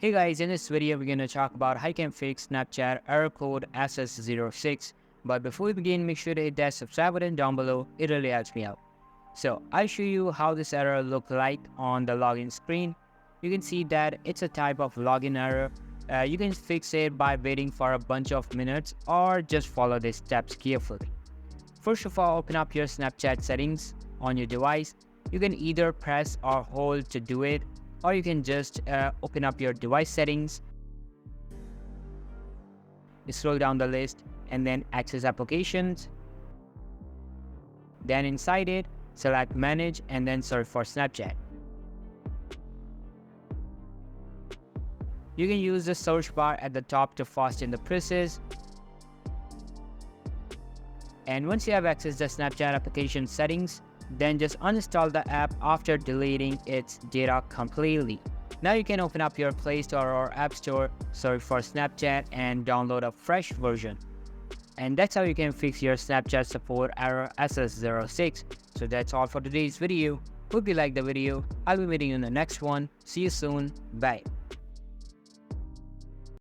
Hey guys, in this video we're going to talk about how you can fix Snapchat error code SS06. But before we begin, make sure to hit that subscribe button down below. It really helps me out. So I'll show you how this error looks like on the login screen. You can see that it's a type of login error. You can fix it by waiting for a bunch of minutes or just follow the steps carefully. First of all, open up your Snapchat settings on your device. You can either press or hold to do it, or you can just open up your device settings, scroll down the list and then access applications. Then inside it, select manage and then search for Snapchat. You can use the search bar at the top to fasten the process. And once you have accessed the Snapchat application settings, then just uninstall the app after deleting its data completely. Now you can open up your Play Store or App Store, search for Snapchat and download a fresh version. And that's how you can fix your Snapchat support error SS06. So that's all for today's video. Hope you liked the video. I'll be meeting you in the next one. See you soon. Bye.